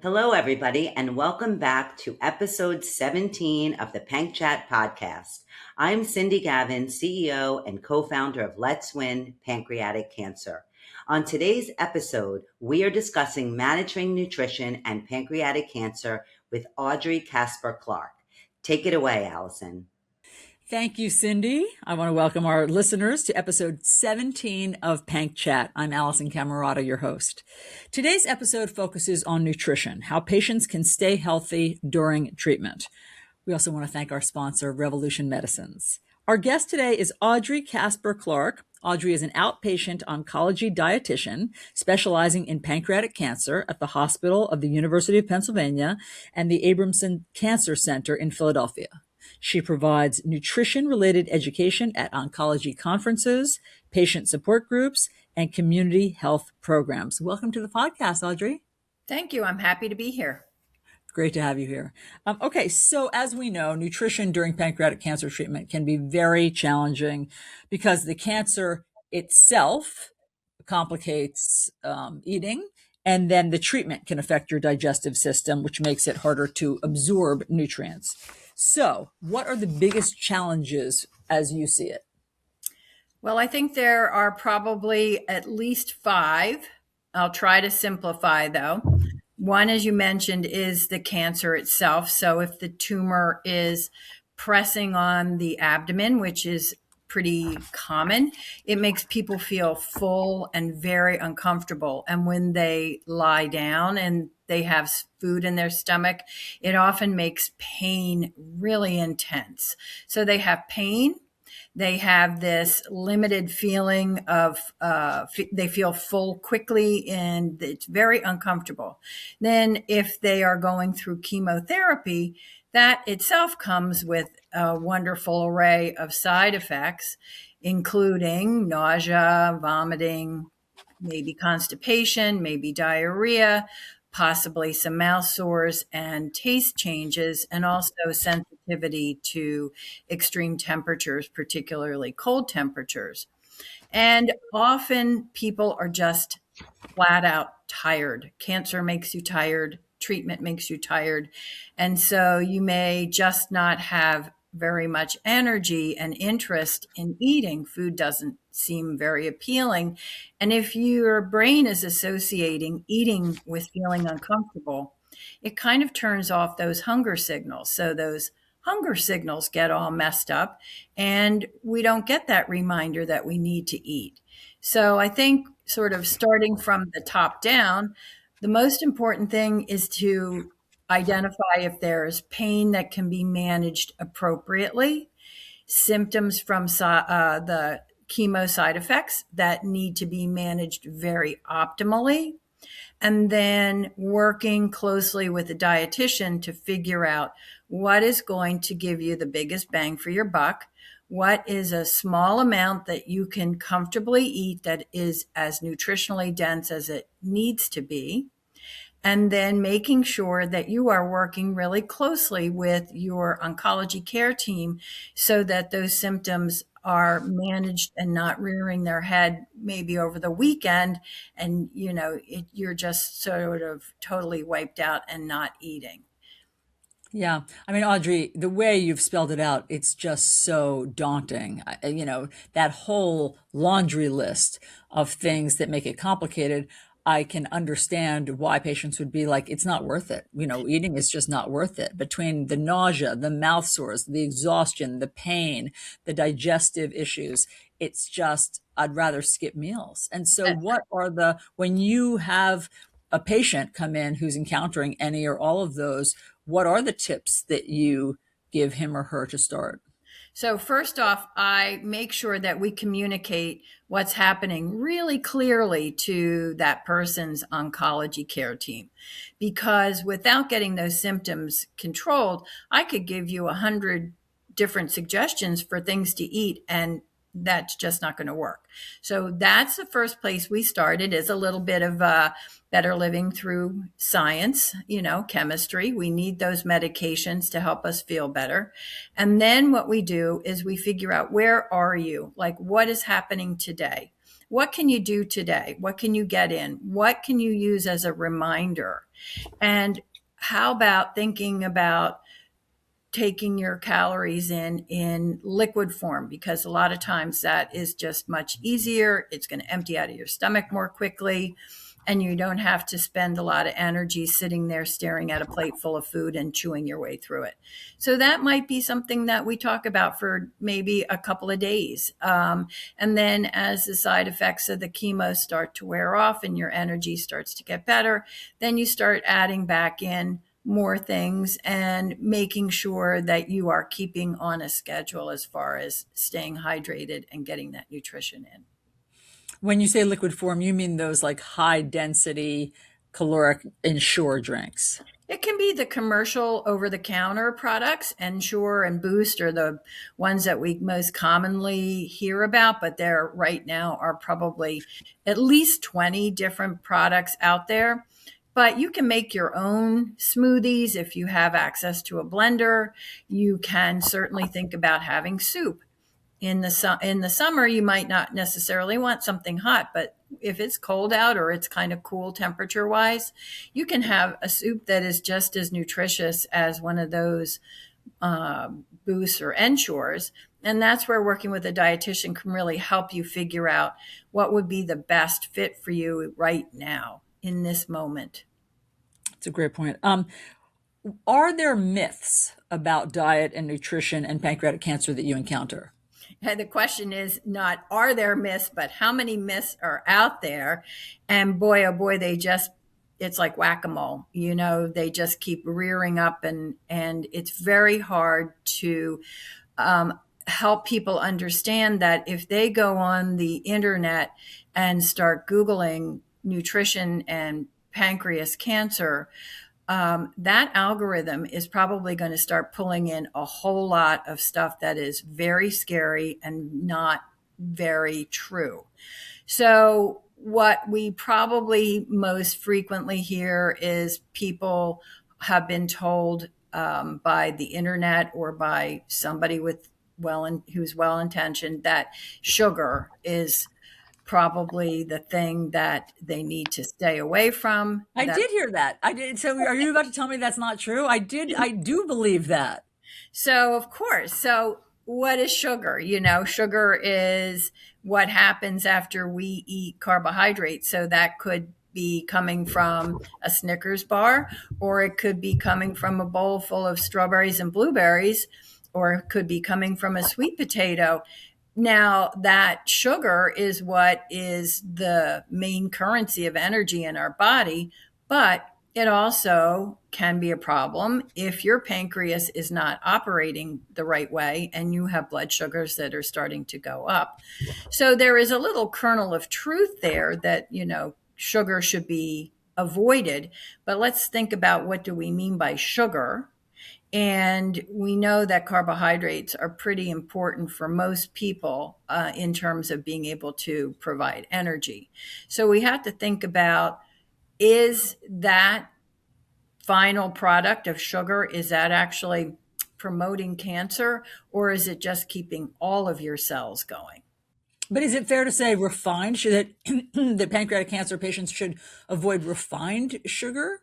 Hello, everybody, and welcome back to episode 17 of the PancChat podcast. I'm Cindy Gavin, CEO and co-founder of Let's Win Pancreatic Cancer. On today's episode, we are discussing managing nutrition and pancreatic cancer with Audrey Caspar-Clark. Take it away, Alisyn. Thank you, Cindy. I want to welcome our listeners to episode 17 of PancChat. I'm Alisyn Camerota, your host. Today's episode focuses on nutrition, how patients can stay healthy during treatment. We also want to thank our sponsor, Revolution Medicines. Our guest today is Audrey Caspar-Clark. Audrey is an outpatient oncology dietitian specializing in pancreatic cancer at the Hospital of the University of Pennsylvania and the Abramson Cancer Center in Philadelphia. She provides nutrition-related education at oncology conferences, patient support groups, and community health programs. Welcome to the podcast, Audrey. Thank you. I'm happy to be here. Great to have you here. Okay, so as we know, nutrition during pancreatic cancer treatment can be very challenging because the cancer itself complicates eating, and then the treatment can affect your digestive system, which makes it harder to absorb nutrients. So, what are the biggest challenges as you see it? Well, I think there are probably at least 5. I'll try to simplify though. One, as you mentioned, is the cancer itself. So if the tumor is pressing on the abdomen, which is pretty common, it makes people feel full and very uncomfortable. And when they lie down and they have food in their stomach, it often makes pain really intense. So they have pain. They have this limited feeling of, they feel full quickly and it's very uncomfortable. Then if they are going through chemotherapy, that itself comes with a wonderful array of side effects, including nausea, vomiting, maybe constipation, maybe diarrhea, possibly some mouth sores and taste changes, and also sensitivity to extreme temperatures, particularly cold temperatures. And often people are just flat out tired. Cancer makes you tired. Treatment makes you tired. And so you may just not have very much energy and interest in eating. Food doesn't seem very appealing. And if your brain is associating eating with feeling uncomfortable, it kind of turns off those hunger signals. So those hunger signals get all messed up and we don't get that reminder that we need to eat. So I think sort of starting from the top down, the most important thing is to identify if there is pain that can be managed appropriately, symptoms from the chemo side effects that need to be managed very optimally, and then working closely with a dietitian to figure out what is going to give you the biggest bang for your buck. What is a small amount that you can comfortably eat that is as nutritionally dense as it needs to be? And then making sure that you are working really closely with your oncology care team so that those symptoms are managed and not rearing their head maybe over the weekend. And, you're just sort of totally wiped out and not eating. Yeah. I mean, Audrey, the way you've spelled it out, it's just so daunting. That whole laundry list of things that make it complicated. I can understand why patients would be like, it's not worth it. Eating is just not worth it. Between the nausea, the mouth sores, the exhaustion, the pain, the digestive issues, it's just, I'd rather skip meals. And so when you have a patient come in who's encountering any or all of those, what are the tips that you give him or her to start? So first off, I make sure that we communicate what's happening really clearly to that person's oncology care team. Because without getting those symptoms controlled, I could give you 100 different suggestions for things to eat and that's just not going to work. So that's the first place we started, is a little bit of better living through science, chemistry. We need those medications to help us feel better. And then what we do is we figure out, where are you? Like, what is happening today? What can you do today? What can you get in? What can you use as a reminder? And how about thinking about taking your calories in liquid form, because a lot of times that is just much easier. It's going to empty out of your stomach more quickly, and you don't have to spend a lot of energy sitting there staring at a plate full of food and chewing your way through it. So that might be something that we talk about for maybe a couple of days. And then as the side effects of the chemo start to wear off and your energy starts to get better, then you start adding back in more things and making sure that you are keeping on a schedule as far as staying hydrated and getting that nutrition in. When you say liquid form, you mean those like high density caloric Ensure drinks? It can be the commercial over-the-counter products. Ensure and Boost are the ones that we most commonly hear about, but there right now are probably at least 20 different products out there. But you can make your own smoothies if you have access to a blender. You can certainly think about having soup. In the summer, you might not necessarily want something hot, but if it's cold out or it's kind of cool temperature-wise, you can have a soup that is just as nutritious as one of those Boosts or Ensures. And that's where working with a dietitian can really help you figure out what would be the best fit for you right now in this moment. That's a great point. Are there myths about diet and nutrition and pancreatic cancer that you encounter? And the question is not, are there myths, but how many myths are out there? And boy, oh boy, it's like whack-a-mole, they just keep rearing up, and it's very hard to help people understand that if they go on the internet and start Googling nutrition and pancreas cancer, that algorithm is probably going to start pulling in a whole lot of stuff that is very scary and not very true. So what we probably most frequently hear is people have been told by the internet or by somebody who's well-intentioned that sugar is probably the thing that they need to stay away from. I did hear that. I did. So are you about to tell me that's not true? I do believe that. So of course. So what is sugar? Sugar is what happens after we eat carbohydrates. So that could be coming from a Snickers bar, or it could be coming from a bowl full of strawberries and blueberries, or it could be coming from a sweet potato. Now, that sugar is what is the main currency of energy in our body, but it also can be a problem if your pancreas is not operating the right way and you have blood sugars that are starting to go up. So there is a little kernel of truth there that, sugar should be avoided. But let's think about, what do we mean by sugar? And we know that carbohydrates are pretty important for most people in terms of being able to provide energy. So we have to think about, is that final product of sugar, is that actually promoting cancer, or is it just keeping all of your cells going? But is it fair to say that pancreatic cancer patients should avoid refined sugar?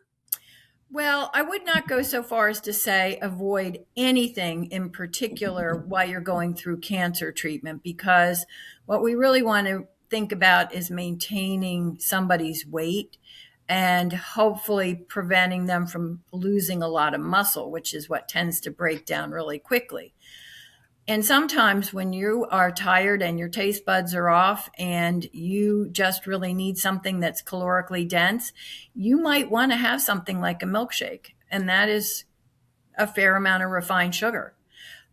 Well, I would not go so far as to say avoid anything in particular while you're going through cancer treatment, because what we really want to think about is maintaining somebody's weight and hopefully preventing them from losing a lot of muscle, which is what tends to break down really quickly. And sometimes when you are tired and your taste buds are off and you just really need something that's calorically dense, you might want to have something like a milkshake. And that is a fair amount of refined sugar.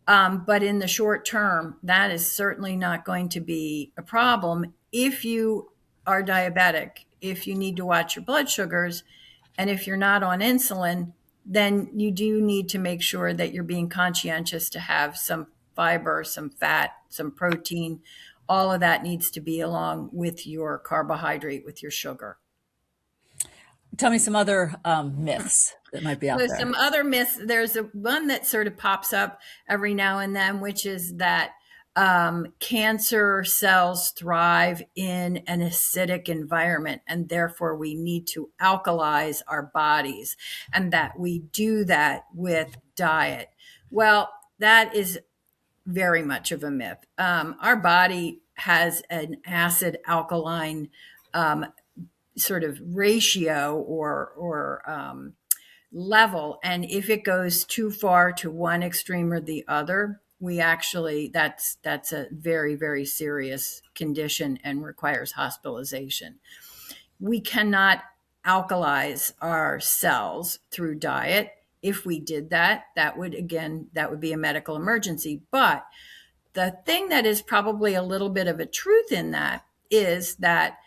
But in the short term, that is certainly not going to be a problem if you are diabetic, if you need to watch your blood sugars, and if you're not on insulin, then you do need to make sure that you're being conscientious to have some fiber, some fat, some protein all of that needs to be along with your carbohydrate, with your sugar. Tell me some other myths that might be out So there. some other myths, there's one that sort of pops up every now and then, which is that cancer cells thrive in an acidic environment, and therefore we need to alkalize our bodies, and that we do that with diet. Well, that is very much of a myth. Our body has an acid alkaline sort of ratio or level, and if it goes too far to one extreme or the other, we actually that's a very, very serious condition and requires hospitalization. We cannot alkalize our cells through diet. If we did that, that would be a medical emergency. But the thing that is probably a little bit of a truth in that is that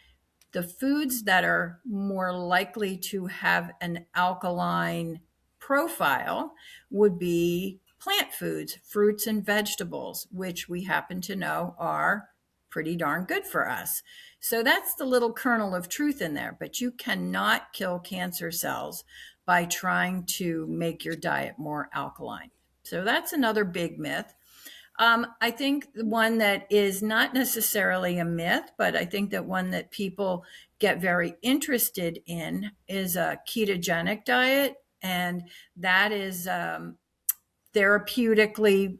the foods that are more likely to have an alkaline profile would be plant foods, fruits and vegetables, which we happen to know are pretty darn good for us. So that's the little kernel of truth in there. But you cannot kill cancer cells by trying to make your diet more alkaline. So that's another big myth. I think the one that is not necessarily a myth, but I think that one that people get very interested in is a ketogenic diet. And that is therapeutically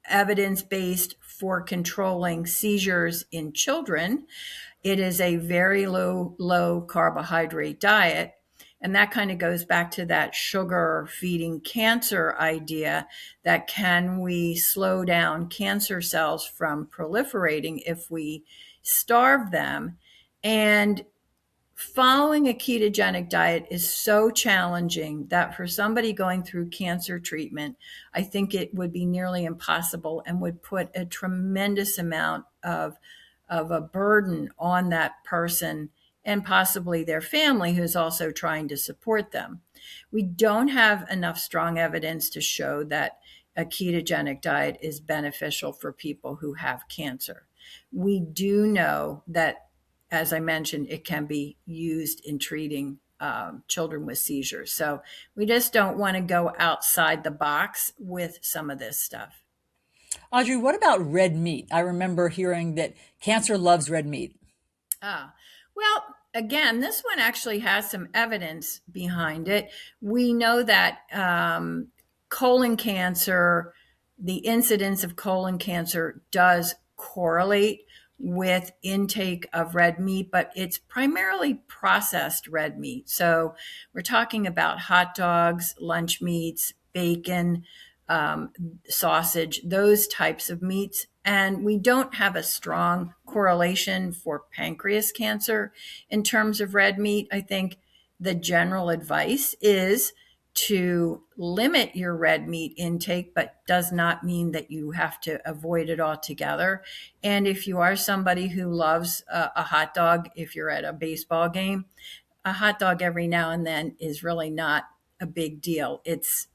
evidence-based for controlling seizures in children. It is a very low carbohydrate diet. And that kind of goes back to that sugar feeding cancer idea, that can we slow down cancer cells from proliferating if we starve them? And following a ketogenic diet is so challenging that for somebody going through cancer treatment, I think it would be nearly impossible and would put a tremendous amount of a burden on that person and possibly their family, who's also trying to support them. We don't have enough strong evidence to show that a ketogenic diet is beneficial for people who have cancer. We do know that, as I mentioned, it can be used in treating children with seizures. So we just don't want to go outside the box with some of this stuff. Audrey, what about red meat? I remember hearing that cancer loves red meat. Well, again, this one actually has some evidence behind it. We know that colon cancer, the incidence of colon cancer does correlate with intake of red meat, but it's primarily processed red meat. So we're talking about hot dogs, lunch meats, bacon, sausage, those types of meats. And we don't have a strong correlation for pancreas cancer in terms of red meat. I think the general advice is to limit your red meat intake, but does not mean that you have to avoid it altogether. And if you are somebody who loves a hot dog, if you're at a baseball game, a hot dog every now and then is really not a big deal. It's,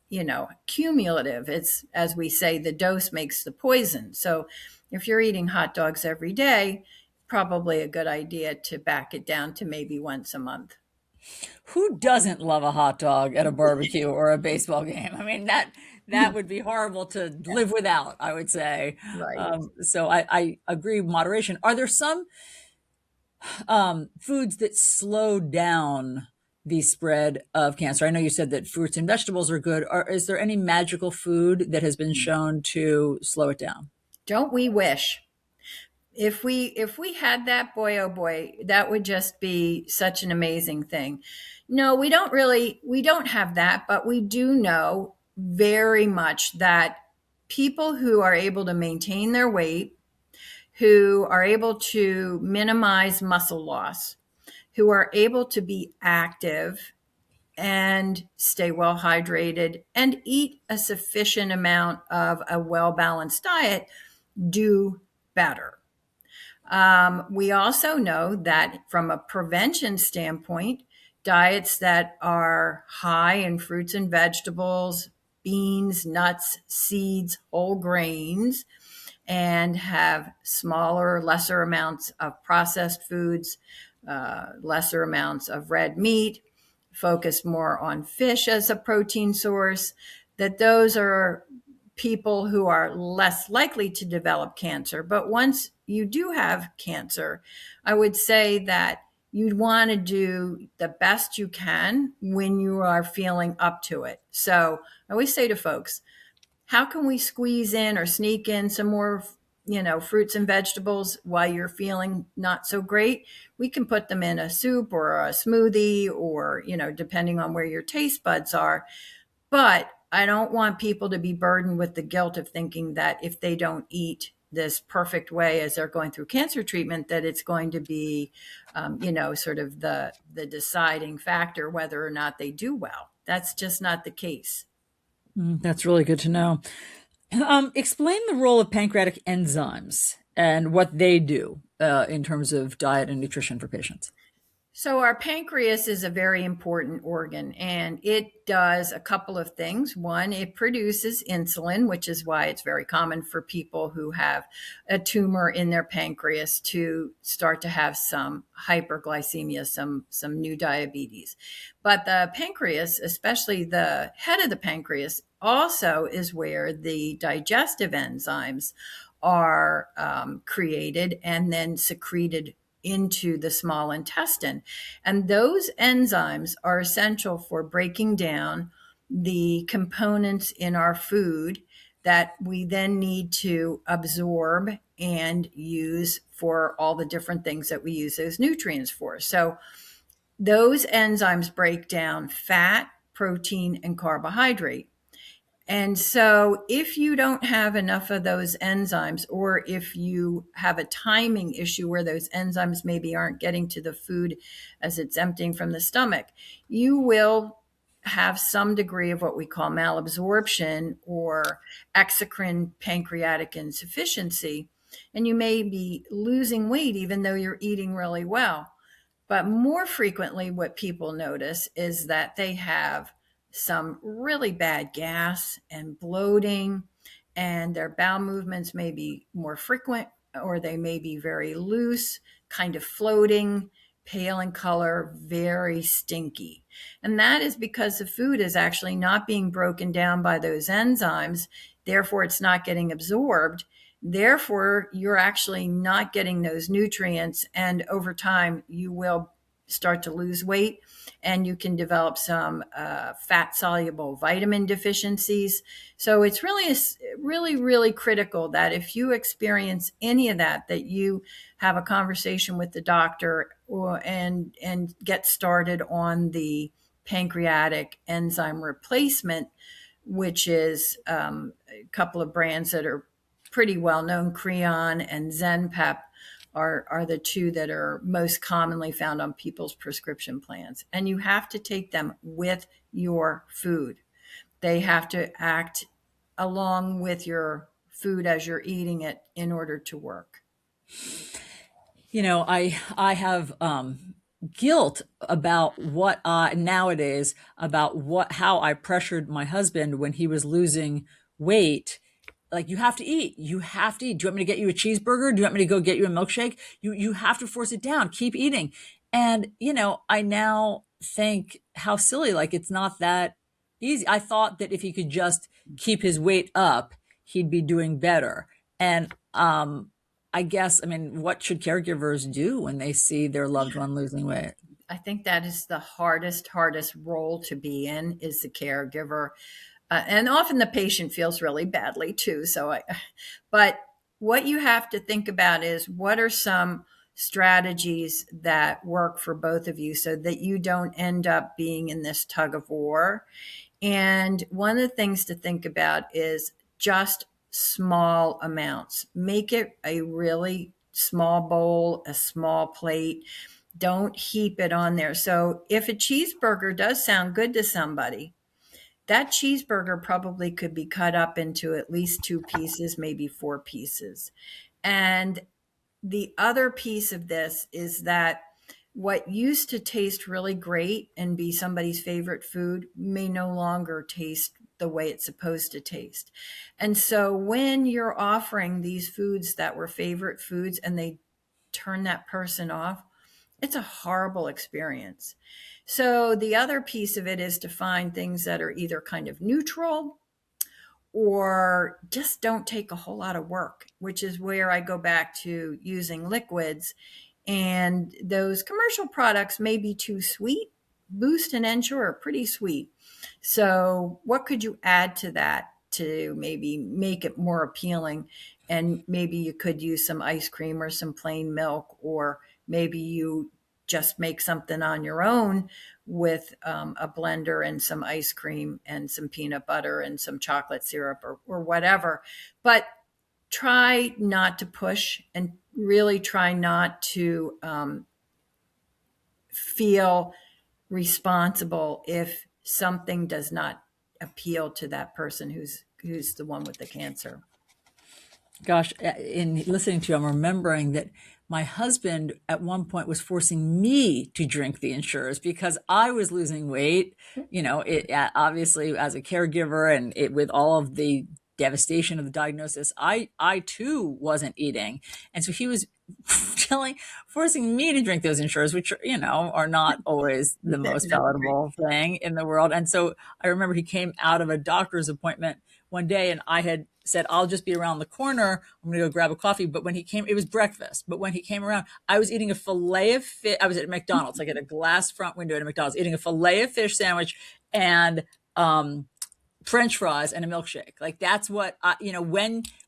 cumulative. It's, as we say, the dose makes the poison. So if you're eating hot dogs every day, probably a good idea to back it down to maybe once a month. Who doesn't love a hot dog at a barbecue or a baseball game? I mean, that would be horrible to live without, I would say. Right. So I agree with moderation. Are there some foods that slow down the spread of cancer? I know you said that fruits and vegetables are good. Is there any magical food that has been shown to slow it down? Don't we wish? If we had that, boy, oh boy, that would just be such an amazing thing. No, we don't have that, but we do know very much that people who are able to maintain their weight, who are able to minimize muscle loss, who are able to be active and stay well hydrated and eat a sufficient amount of a well-balanced diet do better. We also know that from a prevention standpoint, diets that are high in fruits and vegetables, beans, nuts, seeds, whole grains, and have smaller, lesser amounts of processed foods, lesser amounts of red meat, focus more on fish as a protein source, that those are people who are less likely to develop cancer. But once you do have cancer, I would say that you'd want to do the best you can when you are feeling up to it. So I always say to folks, how can we squeeze in or sneak in some more, fruits and vegetables while you're feeling not so great? We can put them in a soup or a smoothie or, depending on where your taste buds are. But I don't want people to be burdened with the guilt of thinking that if they don't eat this perfect way as they're going through cancer treatment, that it's going to be, sort of the deciding factor whether or not they do well. That's just not the case. That's really good to know. Explain the role of pancreatic enzymes and what they do in terms of diet and nutrition for patients. So our pancreas is a very important organ, and it does a couple of things. One, it produces insulin, which is why it's very common for people who have a tumor in their pancreas to start to have some hyperglycemia, some new diabetes. But the pancreas, especially the head of the pancreas, also is where the digestive enzymes are created and then secreted into the small intestine. And those enzymes are essential for breaking down the components in our food that we then need to absorb and use for all the different things that we use those nutrients for. So those enzymes break down fat, protein, and carbohydrate. And so if you don't have enough of those enzymes, or if you have a timing issue where those enzymes maybe aren't getting to the food as it's emptying from the stomach, you will have some degree of what we call malabsorption or exocrine pancreatic insufficiency. And you may be losing weight even though you're eating really well. But more frequently, what people notice is that they have some really bad gas and bloating, and their bowel movements may be more frequent, or they may be very loose, kind of floating, pale in color, very stinky. And that is because the food is actually not being broken down by those enzymes. Therefore, it's not getting absorbed. Therefore, you're actually not getting those nutrients. And over time, you will start to lose weight, and you can develop some fat soluble vitamin deficiencies. So it's really critical that if you experience any of that, that you have a conversation with the doctor and get started on the pancreatic enzyme replacement, which is a couple of brands that are pretty well known. Creon and ZenPep are the two that are most commonly found on people's prescription plans. And you have to take them with your food. They have to act along with your food as you're eating it in order to work. I have guilt about what nowadays about how I pressured my husband when he was losing weight. Like, you have to eat. You have to eat. Do you want me to get you a cheeseburger? Do you want me to go get you a milkshake? You have to force it down. Keep eating. And, I now think how silly, like, it's not that easy. I thought that if he could just keep his weight up, he'd be doing better. And I guess, what should caregivers do when they see their loved one losing weight? I think that is the hardest role to be in, is the caregiver. And often the patient feels really badly too. But what you have to think about is, what are some strategies that work for both of you so that you don't end up being in this tug of war? And one of the things to think about is just small amounts. Make it a really small bowl, a small plate. Don't heap it on there. So if a cheeseburger does sound good to somebody, that cheeseburger probably could be cut up into at least 2 pieces, maybe 4 pieces. And the other piece of this is that what used to taste really great and be somebody's favorite food may no longer taste the way it's supposed to taste. And so when you're offering these foods that were favorite foods and they turn that person off, it's a horrible experience. So the other piece of it is to find things that are either kind of neutral or just don't take a whole lot of work, which is where I go back to using liquids. And those commercial products may be too sweet. Boost and Ensure are pretty sweet. So what could you add to that to maybe make it more appealing? And maybe you could use some ice cream or some plain milk, or maybe you just make something on your own with a blender and some ice cream and some peanut butter and some chocolate syrup or whatever. But try not to push, and really try not to feel responsible if something does not appeal to that person who's the one with the cancer. Gosh, in listening to you, I'm remembering that my husband at one point was forcing me to drink the Ensures because I was losing weight, obviously as a caregiver, and with all of the devastation of the diagnosis, I too wasn't eating. And so he was forcing me to drink those Ensures, which, are not always the most palatable thing in the world. And so I remember he came out of a doctor's appointment one day and I had said, I'll just be around the corner. I'm going to go grab a coffee. But when he came, it was breakfast. But when he came around, I was eating a fillet of fish. I was at McDonald's, like at a glass front window at a McDonald's, eating a fillet of fish sandwich and French fries and a milkshake. Like that's what,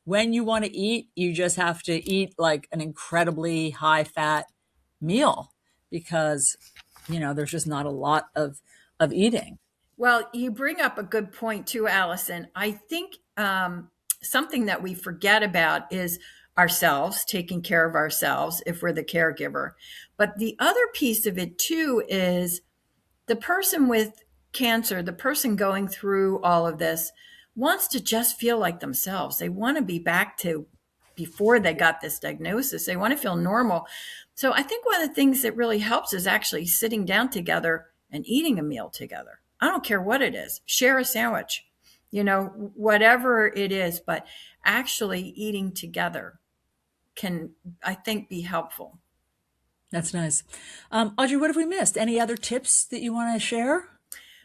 when you want to eat, you just have to eat like an incredibly high fat meal because, there's just not a lot of eating. Well, you bring up a good point too, Alisyn. I think something that we forget about is ourselves, taking care of ourselves if we're the caregiver. But the other piece of it too is the person with cancer, the person going through all of this, wants to just feel like themselves. They want to be back to before they got this diagnosis. They want to feel normal. So I think one of the things that really helps is actually sitting down together and eating a meal together. I don't care what it is. Share a sandwich, whatever it is, but actually eating together can, I think, be helpful. That's nice. Audrey, what have we missed? Any other tips that you want to share?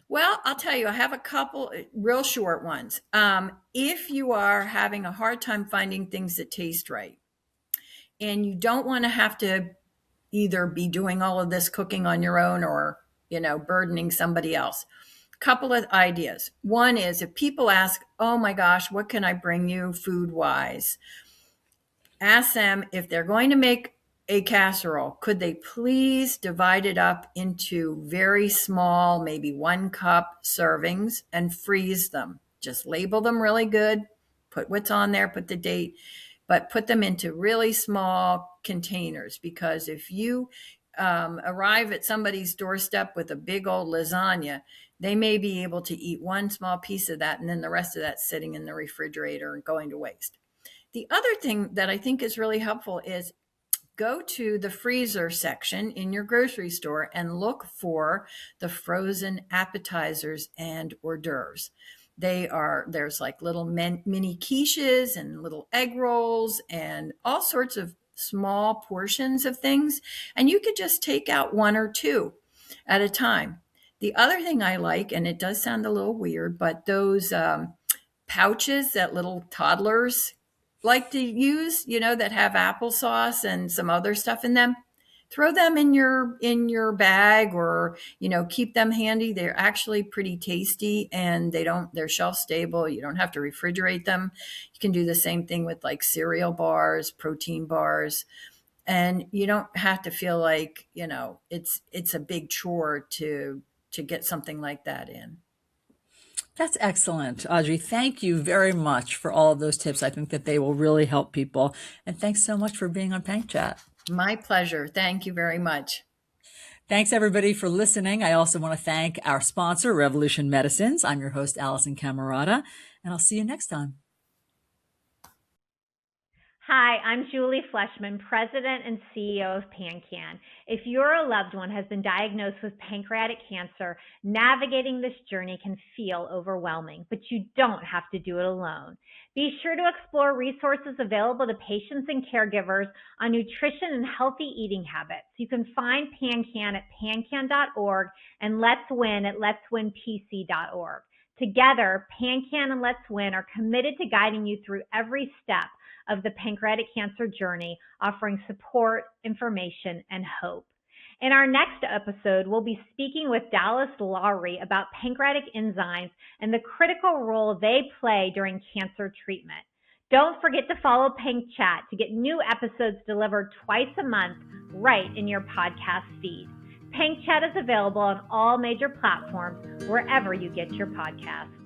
Well, I'll tell you, I have a couple real short ones. If you are having a hard time finding things that taste right, and you don't want to have to either be doing all of this cooking on your own or, burdening somebody else, couple of ideas. One is if people ask, oh my gosh, what can I bring you food wise? Ask them if they're going to make a casserole, could they please divide it up into very small, maybe 1 cup servings and freeze them? Just label them really good, put what's on there, put the date, but put them into really small containers, because if you arrive at somebody's doorstep with a big old lasagna, they may be able to eat one small piece of that and then the rest of that sitting in the refrigerator and going to waste. The other thing that I think is really helpful is go to the freezer section in your grocery store and look for the frozen appetizers and hors d'oeuvres. There's like little mini quiches and little egg rolls and all sorts of small portions of things. And you could just take out 1 or 2 at a time. The other thing I like, and it does sound a little weird, but those pouches that little toddlers like to use, that have applesauce and some other stuff in them, throw them in your bag or, keep them handy. They're actually pretty tasty and they're shelf stable. You don't have to refrigerate them. You can do the same thing with like cereal bars, protein bars, and you don't have to feel like, it's a big chore to get something like that in. That's excellent, Audrey. Thank you very much for all of those tips. I think that they will really help people. And thanks so much for being on PancChat. My pleasure. Thank you very much. Thanks, everybody, for listening. I also want to thank our sponsor, Revolution Medicines. I'm your host, Alisyn Camerota, and I'll see you next time. Hi, I'm Julie Fleshman, President and CEO of PanCAN. If your loved one has been diagnosed with pancreatic cancer, navigating this journey can feel overwhelming, but you don't have to do it alone. Be sure to explore resources available to patients and caregivers on nutrition and healthy eating habits. You can find PanCAN at pancan.org and Let's Win at letswinpc.org. Together, PanCAN and Let's Win are committed to guiding you through every step of the pancreatic cancer journey, offering support, information, and hope. In our next episode, we'll be speaking with Dallas Lowry about pancreatic enzymes and the critical role they play during cancer treatment. Don't forget to follow PancChat to get new episodes delivered twice a month right in your podcast feed. PancChat is available on all major platforms wherever you get your podcasts.